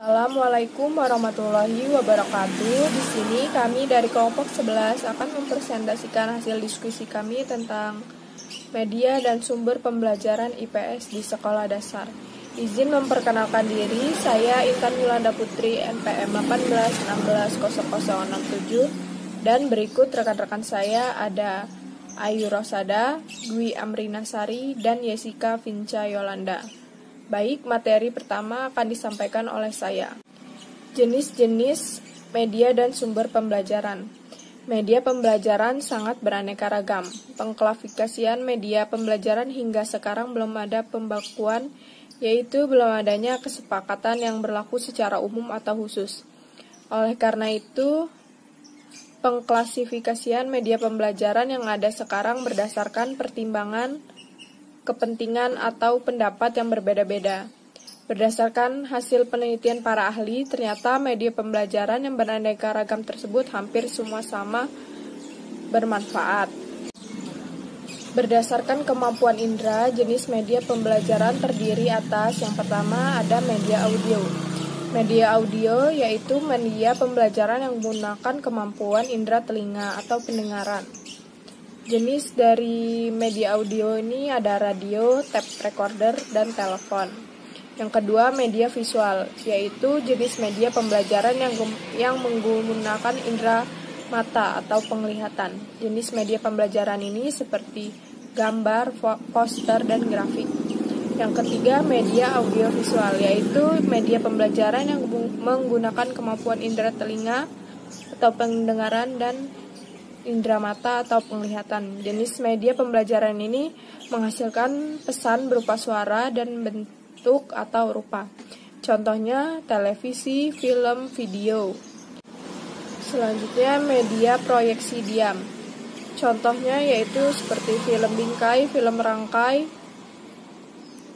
Assalamualaikum warahmatullahi wabarakatuh. Di sini kami dari kelompok 11 akan mempresentasikan hasil diskusi kami tentang media dan sumber pembelajaran IPS di sekolah dasar. Izin memperkenalkan diri, saya Intan Yolanda Putri NPM 18160067 dan berikut rekan-rekan saya ada Ayu Rosada, Dwi Amrinasari, dan Yesika Vinca Yolanda. Baik, materi pertama akan disampaikan oleh saya. Jenis-jenis media dan sumber pembelajaran. Media pembelajaran sangat beraneka ragam. Pengklasifikasian media pembelajaran hingga sekarang belum ada pembakuan, yaitu belum adanya kesepakatan yang berlaku secara umum atau khusus. Oleh karena itu, pengklasifikasian media pembelajaran yang ada sekarang berdasarkan pertimbangan kepentingan atau pendapat yang berbeda-beda. Berdasarkan hasil penelitian para ahli, ternyata media pembelajaran yang beraneka ragam tersebut hampir semua sama bermanfaat. Berdasarkan kemampuan indera, jenis media pembelajaran terdiri atas yang pertama ada media audio. Media audio yaitu media pembelajaran yang menggunakan kemampuan indera telinga atau pendengaran. Jenis dari media audio ini ada radio, tape recorder, dan telepon. Yang kedua, media visual, yaitu jenis media pembelajaran yang menggunakan indera mata atau penglihatan. Jenis media pembelajaran ini seperti gambar, poster, dan grafik. Yang ketiga, media audiovisual, yaitu media pembelajaran yang menggunakan kemampuan indera telinga atau pendengaran dan indera mata atau penglihatan. Jenis media pembelajaran ini menghasilkan pesan berupa suara dan bentuk atau rupa. Contohnya televisi, film, video. Selanjutnya media proyeksi diam. Contohnya yaitu seperti film bingkai, film rangkai,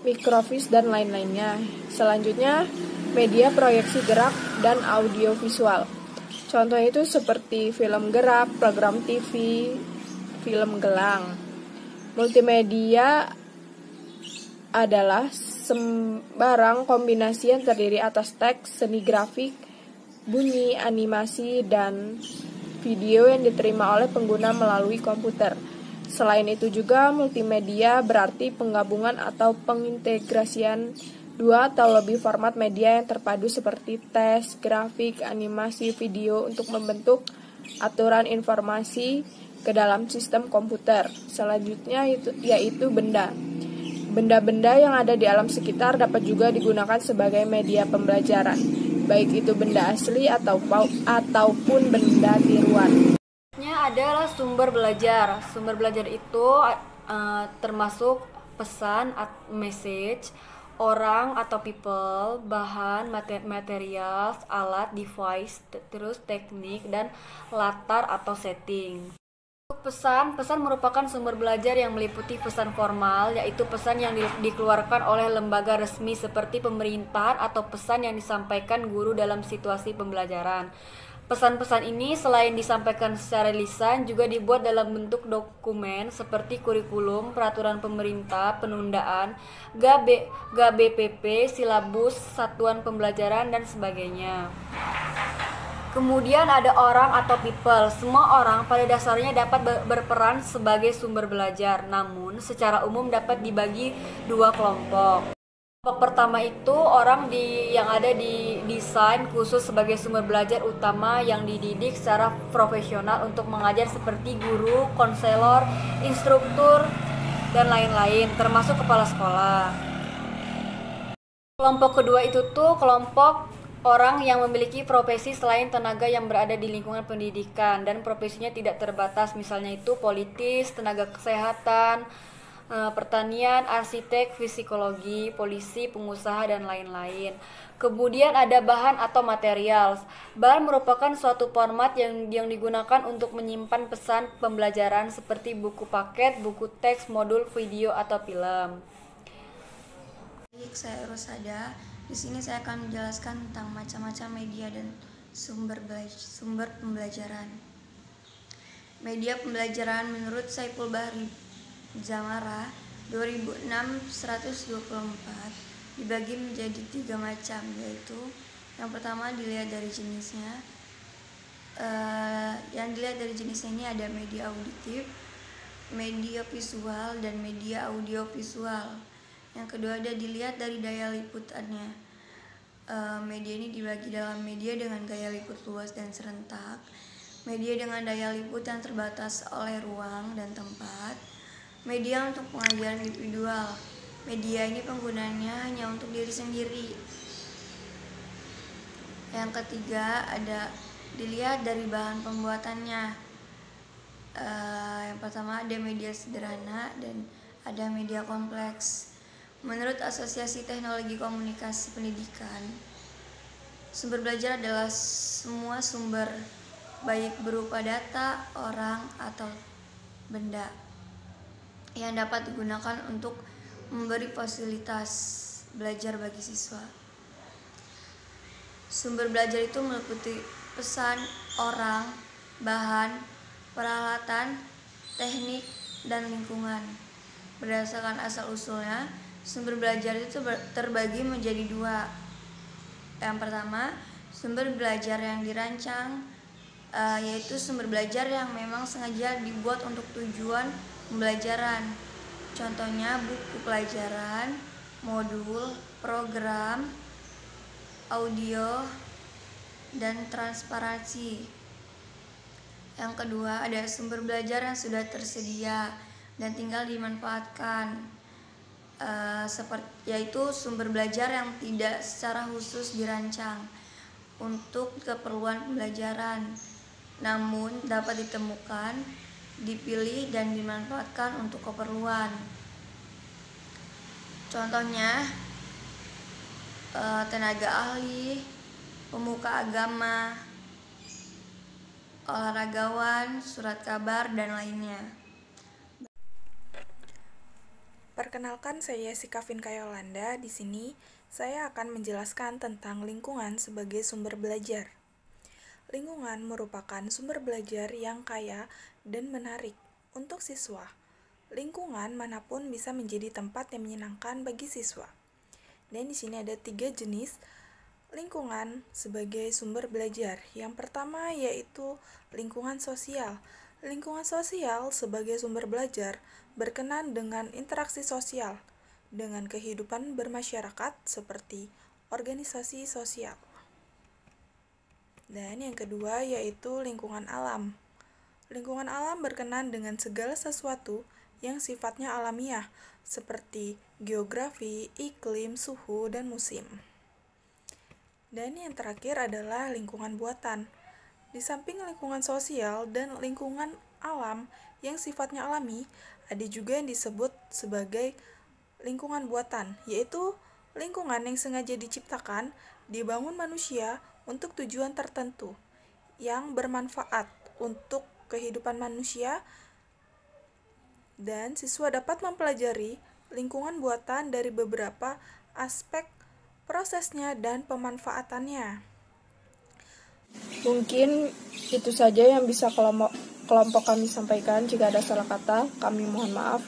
mikrofis, dan lain-lainnya. Selanjutnya media proyeksi gerak dan audiovisual. Contoh itu seperti film gerak, program TV, film gelang. Multimedia adalah sembarang kombinasi yang terdiri atas teks, seni grafik, bunyi, animasi, dan video yang diterima oleh pengguna melalui komputer. Selain itu juga multimedia berarti penggabungan atau pengintegrasian dua atau lebih format media yang terpadu seperti teks, grafik, animasi, video untuk membentuk aturan informasi ke dalam sistem komputer. Selanjutnya yaitu benda. Benda-benda yang ada di alam sekitar dapat juga digunakan sebagai media pembelajaran, baik itu benda asli ataupun benda tiruan. Adalah sumber belajar. Sumber belajar itu termasuk pesan, message, orang atau people, bahan, material, alat, device, terus teknik, dan latar atau setting. Untuk pesan merupakan sumber belajar yang meliputi pesan formal, yaitu pesan yang dikeluarkan oleh lembaga resmi seperti pemerintahan atau pesan yang disampaikan guru dalam situasi pembelajaran. Pesan-pesan ini selain disampaikan secara lisan juga dibuat dalam bentuk dokumen seperti kurikulum, peraturan pemerintah, penundaan, GBPP, silabus, satuan pembelajaran, dan sebagainya. Kemudian ada orang atau people. Semua orang pada dasarnya dapat berperan sebagai sumber belajar, namun secara umum dapat dibagi dua kelompok. Kelompok pertama itu orang yang ada di desain khusus sebagai sumber belajar utama yang dididik secara profesional untuk mengajar seperti guru, konselor, instruktur, dan lain-lain, termasuk kepala sekolah. Kelompok kedua itu tuh kelompok orang yang memiliki profesi selain tenaga yang berada di lingkungan pendidikan dan profesinya tidak terbatas, misalnya itu politis, tenaga kesehatan, pertanian, arsitek, psikologi, polisi, pengusaha, dan lain-lain. Kemudian ada bahan atau material. Bahan merupakan suatu format yang digunakan untuk menyimpan pesan pembelajaran seperti buku paket, buku teks, modul, video, atau film. Baik, saya Rosada. Di sini saya akan menjelaskan tentang macam-macam media dan sumber pembelajaran. Media pembelajaran menurut Saiful Bahri Zamara 2006-124 dibagi menjadi 3 macam, yaitu Yang pertama dilihat dari jenisnya. Yang dilihat dari jenisnya ini ada media auditif, media visual, dan media audiovisual. Yang kedua ada dilihat dari daya liputannya. Media ini dibagi dalam media dengan gaya liput luas dan serentak, media dengan daya liput yang terbatas oleh ruang dan tempat, media untuk pengajaran individual. Media ini penggunaannya hanya untuk diri sendiri. Yang ketiga ada dilihat dari bahan pembuatannya. Yang pertama ada media sederhana dan ada media kompleks. Menurut Asosiasi Teknologi Komunikasi Pendidikan, sumber belajar adalah semua sumber, baik berupa data, orang, atau benda, yang dapat digunakan untuk memberi fasilitas belajar bagi siswa. Sumber belajar itu meliputi pesan, orang, bahan, peralatan, teknik, dan lingkungan. Berdasarkan asal-usulnya, sumber belajar itu terbagi menjadi dua. Yang pertama, sumber belajar yang dirancang, yaitu sumber belajar yang memang sengaja dibuat untuk tujuan pembelajaran. Contohnya buku pelajaran, modul, program, audio, dan transparansi. Yang kedua, ada sumber belajar yang sudah tersedia dan tinggal dimanfaatkan, yaitu sumber belajar yang tidak secara khusus dirancang untuk keperluan pembelajaran, namun dapat ditemukan, dipilih, dan dimanfaatkan untuk keperluan. Contohnya, tenaga ahli, pemuka agama, olahragawan, surat kabar, dan lainnya. Perkenalkan, saya Jessica Vinka Yolanda. Di sini saya akan menjelaskan tentang lingkungan sebagai sumber belajar. Lingkungan merupakan sumber belajar yang kaya dan menarik untuk siswa. Lingkungan manapun bisa menjadi tempat yang menyenangkan bagi siswa. Dan di sini ada 3 jenis lingkungan sebagai sumber belajar. Yang pertama yaitu lingkungan sosial. Lingkungan sosial sebagai sumber belajar berkenan dengan interaksi sosial, dengan kehidupan bermasyarakat seperti organisasi sosial. Dan yang kedua yaitu lingkungan alam. Lingkungan alam berkenan dengan segala sesuatu yang sifatnya alamiah, seperti geografi, iklim, suhu, dan musim. Dan yang terakhir adalah lingkungan buatan. Di samping lingkungan sosial dan lingkungan alam yang sifatnya alami, ada juga yang disebut sebagai lingkungan buatan, yaitu lingkungan yang sengaja diciptakan, dibangun manusia untuk tujuan tertentu, yang bermanfaat untuk kehidupan manusia, dan siswa dapat mempelajari lingkungan buatan dari beberapa aspek prosesnya dan pemanfaatannya. Mungkin itu saja yang bisa kelompok kami sampaikan. Jika ada salah kata, kami mohon maaf.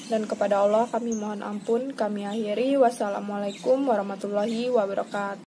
Dan kepada Allah kami mohon ampun. Kami akhiri. Wassalamualaikum warahmatullahi wabarakatuh.